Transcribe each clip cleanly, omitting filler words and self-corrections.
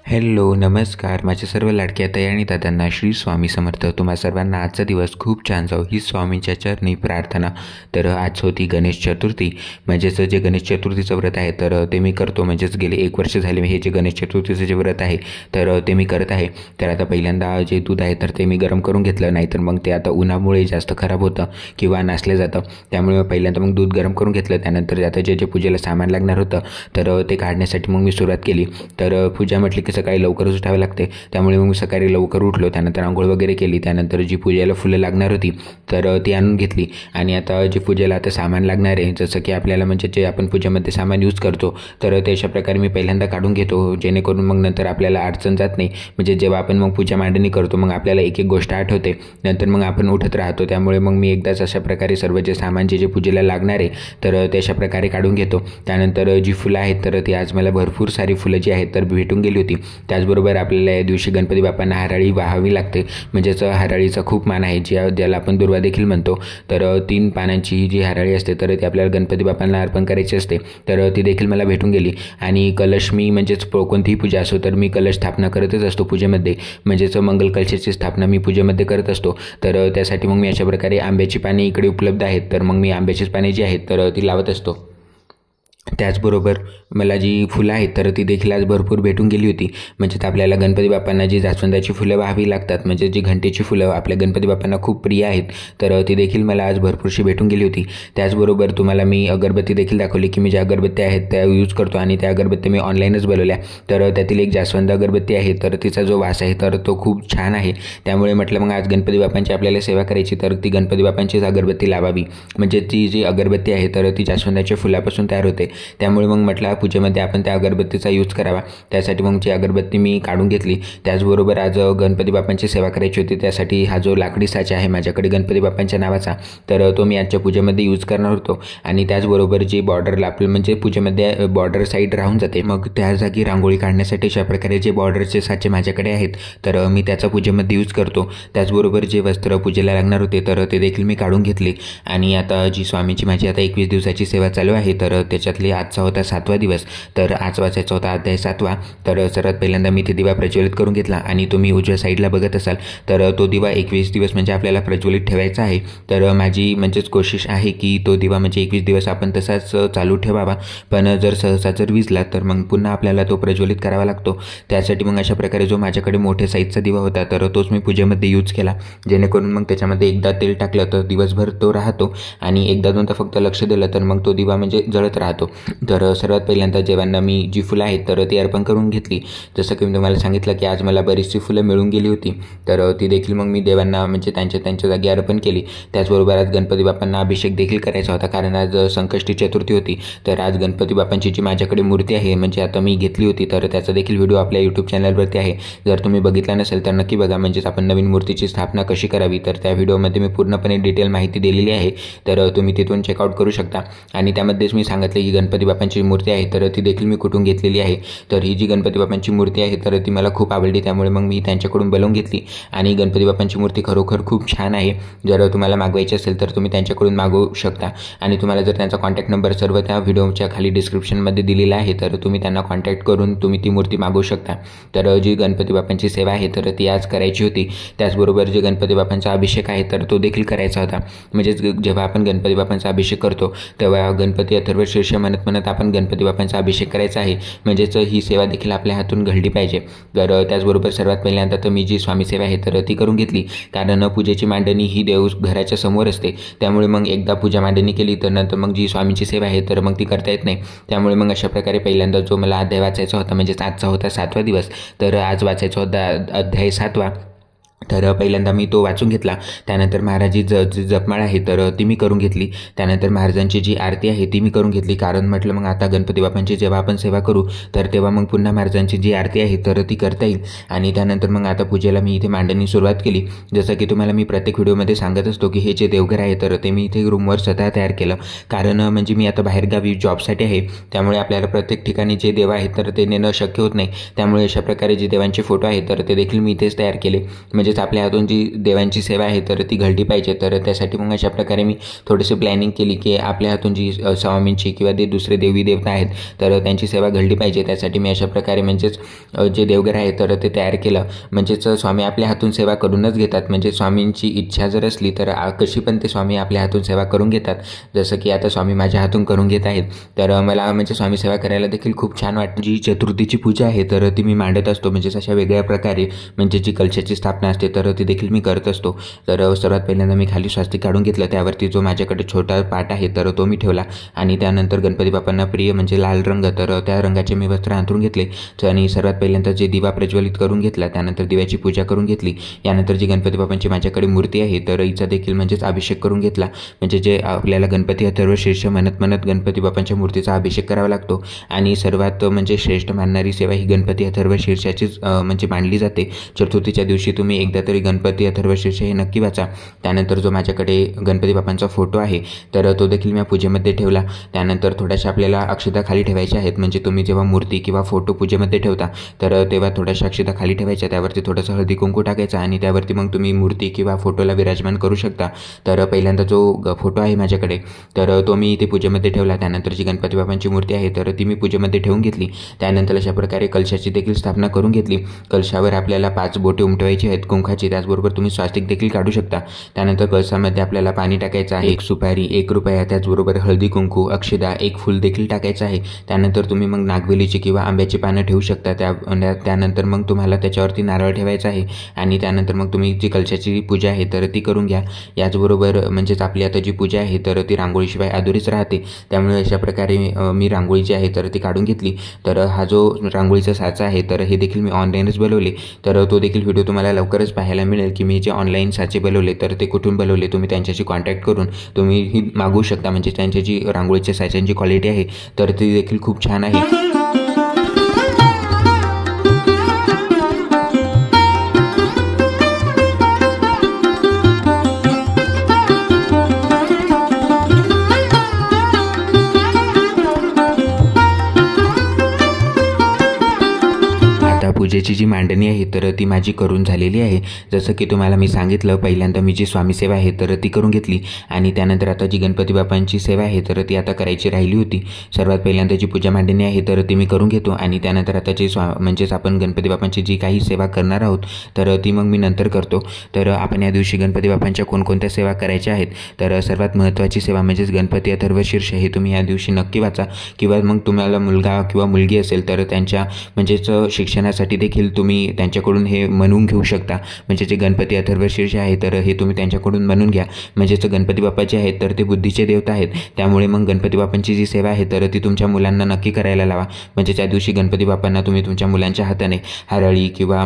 Hello नमस्कार माझ्या सर्व लाडक्या ताई आणि दादांना श्री स्वामी समर्थ। तुम्हा सर्वांना आजचा दिवस खूप छान जाऊ ही स्वामींच्या चरणी प्रार्थना। तर आज होती गणेश चतुर्थी, म्हणजेच जे गणेश चतुर्थीचं व्रत आहे तर ते मी करतो, म्हणजेच गेले 1 वर्ष झाले मी हे जे गणेश चतुर्थीचं जे व्रत आहे तर ते मी करत आहे। तर आता पहिल्यांदा जे दूध आहे तर ते मी गरम करून घेतलं, नाहीतर मग ते आता उन्हामुळे जास्त खराब होतं किंवा नासलं जातं, त्यामुळे पहिल्यांदा मग दूध गरम करून घेतलं। त्यानंतर आता जे पूजेला सामान लागणार होतं तर ते काढण्यासाठी मग मी सुरुवात केली। तर पूजा म्हटली की सकाळी लवकरच उठावे लागते, त्यामुळे मग सकाळी लवकर उठलो, त्यानंतर आंघोळ वगैरे केली, त्यानंतर जी पूजेला फुलं लागणार होती तर ती आणून घेतली। आणि आता जी पूजेला आता सामान लागणार आहे, जसं की आपल्याला म्हणजे जे आपण पूजेमध्ये सामान यूज करतो तर ते अशा प्रकारे मी पहिल्यांदा काढून घेतो, जेणेकरून मग नंतर आपल्याला अडचण जात नाही। म्हणजे जेव्हा आपण मग पूजा मांडणी करतो मग आपल्याला एक एक गोष्ट आठवते, नंतर मग आपण उठत राहतो, त्यामुळे मग मी एकदाच अशा प्रकारे सर्व जे सामान जे पूजेला लागणार आहे तर ते अशा प्रकारे काढून घेतो। त्यानंतर जी फुलं आहेत तर ती आज मला भरपूर सारी फुलं जी आहेत तर भेटून गेली होती। त्याचबरोबर आपल्याला या दिवशी गणपती बाप्पांना हराळी वाहावी लागते, म्हणजेच हराळीचा खूप मान आहे, ज्याला आपण दुर्वा देखील म्हणतो। तर 3 पानांची जी हराळी असते तर ती आपल्याला गणपती बाप्पांना अर्पण करायची असते, तर ती देखील मला भेटून गेली। आणि कलश मी म्हणजेच कोणतीही पूजा असो तर मी कलश स्थापना करतच असतो पूजेमध्ये, म्हणजेच मंगल कलशाची स्थापना मी पूजेमध्ये करत असतो। तर त्यासाठी मग मी अशा प्रकारे आंब्याची पाने इकडे उपलब्ध आहेत, तर मग मी आंब्याचीच पाने जी आहेत तर ती लावत असतो। त्याचबरोबर मला जी फुलं आहेत तर ती देखील आज भरपूर भेटून गेली होती, म्हणजेच आपल्याला गणपती बाप्पांना जी जास्वंदाची फुलं वाहावी लागतात, म्हणजे जी घंटेची फुलं आपल्या गणपती बाप्पांना खूप प्रिय आहेत, तर ती देखील मला आज भरपूरशी भेटून गेली होती। त्याचबरोबर तुम्हाला मी अगरबत्ती देखील दाखवली की मी ज्या अगरबत्त्या आहेत त्या यूज करतो, आणि त्या अगरबत्त्या मी ऑनलाईनच बोलवल्या। तर त्यातील एक जास्वंद अगरबत्ती आहे तर तिचा जो वास आहे तर तो खूप छान आहे, त्यामुळे म्हटलं मग आज गणपती बाप्पांची आपल्याला सेवा करायची तर ती गणपती बाप्पांचीच अगरबत्ती लावावी। म्हणजे ती जी अगरबत्ती आहे तर ती जास्वंदाच्या फुलापासून तयार होते, त्यामुळे मग म्हटलं पूजेमध्ये आपण त्या अगरबत्तीचा यूज करावा, त्यासाठी मग ती अगरबत्ती मी काढून घेतली। त्याचबरोबर आज गणपती बाप्पांची सेवा करायची होती, त्यासाठी हा जो लाकडी साचा आहे माझ्याकडे गणपती बाप्पांच्या नावाचा तर तो मी आजच्या पूजेमध्ये यूज करणार होतो। आणि त्याचबरोबर जी बॉर्डरला आपलं म्हणजे पूजेमध्ये बॉर्डर साईड राहून जाते, मग त्या जागी रांगोळी काढण्यासाठी अशा प्रकारे जे बॉर्डरचे साचे माझ्याकडे आहेत तर मी त्याचा पूजेमध्ये यूज करतो। त्याचबरोबर जे वस्त्र पूजेला लागणार होते तर ते देखील मी काढून घेतले। आणि आता जी स्वामींची माझी आता 21 दिवसाची सेवा चालू आहे तर त्याच्यातली आजचा होता 7वा दिवस, तर आज वाचायचा होता अध्याय 7वा। तर सर्वात पहिल्यांदा मी ते दिवा प्रज्वलित करून घेतला, आणि तुम्ही उजव्या साईडला बघत असाल तर तो दिवा 21 दिवस म्हणजे आपल्याला प्रज्वलित ठेवायचा आहे। तर माझी म्हणजेच कोशिश आहे की तो दिवा म्हणजे 21 दिवस आपण तसाच चालू ठेवावा, पण जर सहसा जर विजला तर मग पुन्हा आपल्याला तो प्रज्वलित करावा लागतो। त्यासाठी मग अशा प्रकारे जो माझ्याकडे मोठ्या साईजचा दिवा होता तर तोच मी पूजेमध्ये यूज केला, जेणेकरून मग त्याच्यामध्ये एकदा तेल टाकलं तर दिवसभर तो राहतो, आणि एकदा दोनदा फक्त लक्ष दिलं तर मग तो दिवा म्हणजे जळत राहतो। तर सर्वात पहिल्यांदा जेव्हा मी जी फुलं आहेत तर ती अर्पण करून घेतली। जसं की मी तुम्हाला सांगितलं की आज मला बरीचशी फुलं मिळून गेली होती, तर ती देखील मग मी देवांना म्हणजे त्यांच्या जागी अर्पण केली। त्याचबरोबर आज गणपती बाप्पांना अभिषेक देखील करायचा होता, कारण आज संकष्टी चतुर्थी होती। तर आज गणपती बाप्पांची जी माझ्याकडे मूर्ती आहे म्हणजे आता मी घेतली होती तर त्याचा देखील व्हिडिओ आपल्या यूट्यूब चॅनलवरती आहे, जर तुम्ही बघितला नसेल तर नक्की बघा, म्हणजेच आपण नवीन मूर्तीची स्थापना कशी करावी तर त्या व्हिडिओमध्ये मी पूर्णपणे डिटेल माहिती दिलेली आहे, तर तुम्ही तिथून चेकआउट करू शकता। आणि त्यामध्येच मी सांगितले की गणपती बाप्पांची मूर्ती आहे तर ती देखील मी कुठून घेतलेली आहे। तर ही जी गणपती बाप्पांची मूर्ती आहे तर ती मला खूप आवडली, त्यामुळे मग मी त्यांच्याकडून बोलावून घेतली। आणि गणपती बाप्पांची मूर्ती खरोखर खूप छान आहे, जर तुम्हाला मागवायची असेल तर तुम्ही त्यांच्याकडून मागवू शकता। आणि तुम्हाला जर त्यांचा कॉन्टॅक्ट नंबर सर्व त्या व्हिडिओच्या खाली डिस्क्रिप्शनमध्ये दिलेला आहे तर तुम्ही त्यांना कॉन्टॅक्ट करून तुम्ही ती मूर्ती मागवू शकता। तर जी गणपती बाप्पांची सेवा आहे तर ती आज करायची होती। त्याचबरोबर जे गणपती बाप्पांचा अभिषेक आहे तर तो देखील करायचा होता, म्हणजेच जेव्हा आपण गणपती बाप्पांचा अभिषेक करतो तेव्हा गणपती अथर्व शीर्ष म्हणत आपण गणपती बाप्पांचा अभिषेक करायचा आहे, म्हणजेच ही सेवा देखील आपल्या हातून घडली पाहिजे। तर त्याचबरोबर सर्वात पहिल्यांदा तर मी जी स्वामी सेवा आहे तर ती करून घेतली, कारण पूजेची मांडणी ही देव घराच्या समोर असते, त्यामुळे मग एकदा पूजा मांडणी केली तर नंतर मग जी स्वामींची सेवा आहे तर मग ती करता येत नाही। त्यामुळे मग अशा प्रकारे पहिल्यांदा जो मला अध्याय वाचायचा होता म्हणजेच आजचा होता 7वा दिवस, तर आज वाचायचा होता अध्याय 7वा। तर पहिल्यांदा मी तो वाचून घेतला। त्यानंतर महाराजी जपमाळ आहे तर ती मी करून घेतली। त्यानंतर महाराजांची जी आरती आहे ती मी करून घेतली, कारण म्हटलं मग आता गणपती बाप्पांची जेव्हा आपण सेवा करू तर तेव्हा मग पुन्हा महाराजांची जी आरती आहे तर ती करता येईल। आणि त्यानंतर मग आता पूजेला मी इथे मांडणी सुरुवात केली। जसं की तुम्हाला मी प्रत्येक व्हिडिओमध्ये सांगत असतो की हे जे देवघर आहे तर ते मी इथे रूमवर स्वतः तयार केलं, कारण म्हणजे मी आता बाहेरगावी जॉबसाठी आहे, त्यामुळे आपल्याला प्रत्येक ठिकाणी जे देव आहेत तर ते नेणं शक्य होत नाही, त्यामुळे अशा प्रकारे जे देवांचे फोटो आहेत तर ते देखील मी इथेच तयार केले। म्हणजे म्हणजेच आपल्या हातून जी देवांची सेवा आहे तर ती घडली पाहिजे. तर त्यासाठी मग अशा प्रकारे मी थोडीशी प्लॅनिंग केली की आपल्या हातून जी स्वामींची किंवा ते दुसरे देवी देवता आहेत तर त्यांची सेवा घडली पाहिजे. त्यासाठी मी अशा प्रकारे म्हणजेच जे देवघर आहे तर ते तयार केलं. म्हणजेच स्वामी आपल्या हातून सेवा करूनच घेतात. म्हणजे स्वामींची इच्छा जर असली तर कशी पण ते स्वामी आपल्या हातून सेवा करून घेतात. जसं की आता स्वामी माझ्या हातून करून घेत आहेत तर मला म्हणजे स्वामी सेवा करायला देखील खूप छान वाटतं. जी चतुर्थीची पूजा आहे तर ती मी मांडत असतो. म्हणजेच अशा वेगळ्या प्रकारे म्हणजे जी कलशाची स्थापना असते तर ती देखील मी करत असतो. तर सर्वात पहिल्यांदा मी खाली स्वास्तिक काढून घेतलं. त्यावरती जो माझ्याकडे छोटा पाट आहे तर तो मी ठेवला आणि त्यानंतर गणपती बाप्पांना प्रिय म्हणजे लाल रंग तर त्या रंगाचे मी वस्त्र अंथरून घेतले आणि सर्वात पहिल्यांदा जे दिवा प्रज्वलित करून घेतला. त्यानंतर दिव्याची पूजा करून घेतली. यानंतर जी गणपती बाप्पांची माझ्याकडे मूर्ती आहे तर हिचा देखील म्हणजेच अभिषेक करून घेतला. म्हणजे जे आपल्याला गणपती अथर्वशीर्ष म्हणत गणपती बाप्पांच्या मूर्तीचा अभिषेक करावा लागतो आणि सर्वात म्हणजे श्रेष्ठ मानणारी सेवा ही गणपती अथर्वशीर्षाचीच म्हणजे मानली जाते. चतुर्थीच्या दिवशी तुम्ही एकदा तरी गणपती अथर्वशीर्ष हे नक्की वाचा. त्यानंतर जो माझ्याकडे गणपती बाप्पांचा फोटो आहे तर तो देखील मी पूजेमध्ये ठेवला. त्यानंतर थोड्याशा आपल्याला अक्षता खाली ठेवायच्या आहेत. म्हणजे तुम्ही जेव्हा मूर्ती किंवा फोटो पूजेमध्ये ठेवता तर तेव्हा थोड्याशा अक्षता खाली ठेवायच्या. त्यावरती थोडंसं हळदी कुंकू टाकायचा आणि त्यावरती मग तुम्ही मूर्ती किंवा फोटोला विराजमान करू शकता. तर पहिल्यांदा जो फोटो आहे माझ्याकडे तर तो मी इथे पूजेमध्ये ठेवला. त्यानंतर जी गणपती बाप्पांची मूर्ती आहे तर ती मी पूजेमध्ये ठेवून घेतली. त्यानंतर अशा प्रकारे कलशाची देखील स्थापना करून घेतली. कलशावर आपल्याला 5 बोटे उमटवायची आहेत कुंकाची. त्याचबरोबर तुम्ही स्वास्तिक देखील काढू शकता. त्यानंतर कलशामध्ये आपल्याला पाणी टाकायचं आहे, 1 सुपारी, 1 रुपया, त्याचबरोबर हळदी कुंकू, अक्षदा, 1 फूल देखील टाकायचं आहे. त्यानंतर तुम्ही मग नागवेलीची किंवा आंब्याची पानं ठेवू शकता. त्यानंतर मग तुम्हाला त्याच्यावरती नारळ ठेवायचा आहे आणि त्यानंतर मग तुम्ही जी कलशाची पूजा आहे तर ती करून घ्या. याचबरोबर म्हणजेच आपली आता जी पूजा आहे तर ती रांगोळीशिवाय अधुरीच राहते. त्यामुळे अशा प्रकारे मी रांगोळी जी आहे तर ती काढून घेतली. तर हा जो रांगोळीचा साचा आहे तर हे देखील मी ऑनलाईनच बनवले. तर तो देखील व्हिडिओ तुम्हाला लवकरच पाहायला मिळेल की मी जे ऑनलाईन साचे बनवले तर ते कुठून बनवले. तुम्ही त्यांच्याशी कॉन्टॅक्ट करून तुम्ही ही मागवू शकता. म्हणजे त्यांची जी रांगोळीच्या साच्यांची क्वालिटी आहे तर ती देखील खूप छान आहे. पूजेची जी मांडणी आहे तर ती माझी करून झालेली आहे. जसं की तुम्हाला मी सांगितलं पहिल्यांदा मी जी स्वामी सेवा आहे तर ती करून घेतली आणि त्यानंतर आता जी गणपती बाप्पांची सेवा आहे तर ती आता करायची राहिली होती. सर्वात पहिल्यांदा जी पूजा मांडणी आहे तर ती मी करून घेतो आणि त्यानंतर आता जी म्हणजेच आपण गणपती बाप्पांची जी काही सेवा करणार आहोत तर ती मग मी नंतर करतो. तर आपण या दिवशी गणपती बाप्पांच्या कोणकोणत्या सेवा करायच्या आहेत तर सर्वात महत्त्वाची सेवा म्हणजेच गणपती अथर्वशीर्ष हे तुम्ही या दिवशी नक्की वाचा. किंवा मग तुम्हाला मुलगा किंवा मुलगी असेल तर त्यांच्या म्हणजेच शिक्षणासाठी देखील तुम्ही त्यांच्याकडून हे म्हणून घेऊ शकता. म्हणजे जे गणपती अथर्वशीर्ष आहे तर हे तुम्ही त्यांच्याकडून म्हणून घ्या. म्हणजेच गणपती बाप्पा जे आहेत तर ते बुद्धीचे देवता आहेत. त्यामुळे मग गणपती बाप्पांची जी सेवा आहे तर ती तुमच्या मुलांना नक्की करायला लावा. म्हणजे त्या दिवशी गणपती बाप्पांना तुम्ही तुमच्या मुलांच्या हाताने हरळी किंवा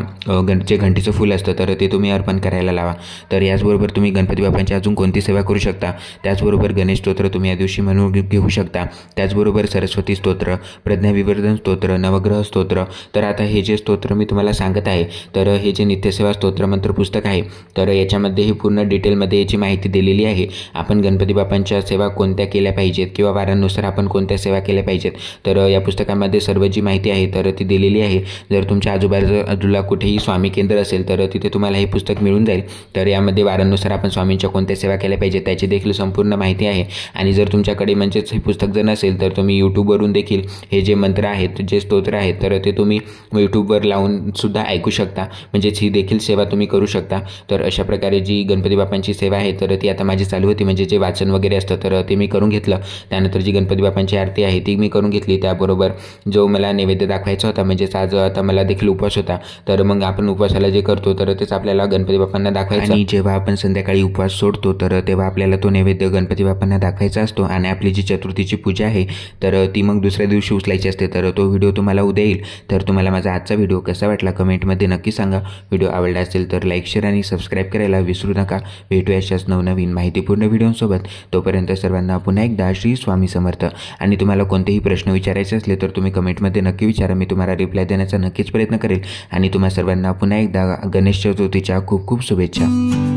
जे घंटीचं फूल असतं तर ते तुम्ही अर्पण करायला लावा. तर याचबरोबर तुम्ही गणपती बाप्पांची अजून कोणती सेवा करू शकता. त्याचबरोबर गणेश स्तोत्र तुम्ही या दिवशी म्हणून घेऊ शकता. त्याचबरोबर सरस्वती स्तोत्र, प्रज्ञाविवर्धन स्तोत्र, नवग्रह स्तोत्र. तर आता हे जे स्तोत्र मी तुम्हाला सांगत आहे तर हे जे नित्यसेवा स्तोत्र मंत्र पुस्तक आहे तर याच्यामध्ये ही पूर्ण डिटेलमध्ये याची माहिती दिलेली आहे. आपण गणपती बाप्पांच्या सेवा कोणत्या केल्या पाहिजेत किंवा वारांनुसार आपण कोणत्या सेवा केल्या पाहिजेत तर या पुस्तकामध्ये सर्व जी माहिती आहे तर ती दिलेली आहे. जर तुमच्या आजूबाजूला कुठेही स्वामी केंद्र असेल तर तिथे तुम्हाला हे पुस्तक मिळून जाईल. तर यामध्ये वारांनुसार आपण स्वामींच्या कोणत्या सेवा केल्या पाहिजेत त्याची देखील संपूर्ण माहिती आहे. आणि जर तुमच्याकडे म्हणजेच हे पुस्तक जर नसेल तर तुम्ही यूट्यूबवरून देखील हे जे मंत्र आहेत जे स्तोत्र आहेत तर ते तुम्ही यूट्यूबवर लावून सुद्धा ऐकू शकता. म्हणजेच ही देखील सेवा तुम्ही करू शकता. तर अशा प्रकारे जी गणपती बाप्पांची सेवा आहे तर ती आता माझी चालू होती. म्हणजे जे वाचन वगैरे असतं तर ते मी करून घेतलं. त्यानंतर जी गणपती बाप्पांची आरती आहे ती मी करून घेतली. त्याबरोबर जो मला नैवेद्य दाखवायचा होता म्हणजेच आज आता मला देखील उपवास होता तर मग आपण उपवासाला जे करतो तर तेच आपल्याला गणपती बाप्पांना दाखवायचं. आणि जेव्हा आपण संध्याकाळी उपवास सोडतो तर तेव्हा आपल्याला तो नैवेद्य गणपती बाप्पांना दाखवायचा असतो. आणि आपली जी चतुर्थीची पूजा आहे तर ती मग दुसऱ्या दिवशी उचलायची असते. तर तो व्हिडिओ तुम्हाला उद्या येईल. तर तुम्हाला माझा आजचा व्हिडिओ कसा वाटला कमेंटमध्ये नक्की सांगा. व्हिडिओ आवडला असेल तर लाईक, शेअर आणि सबस्क्राईब करायला विसरू नका. भेटूया अशाच नवनवीन माहितीपूर्ण व्हिडिओसोबत. तोपर्यंत सर्वांना पुन्हा एकदा श्री स्वामी समर्थ. आणि तुम्हाला कोणतेही प्रश्न विचारायचे असले तर तुम्ही कमेंटमध्ये नक्की विचारा. मी तुम्हाला रिप्लाय देण्याचा नक्कीच प्रयत्न करेल. आणि तुम्हा सर्वांना पुन्हा एकदा गणेश चतुर्थीच्या खूप खूप शुभेच्छा.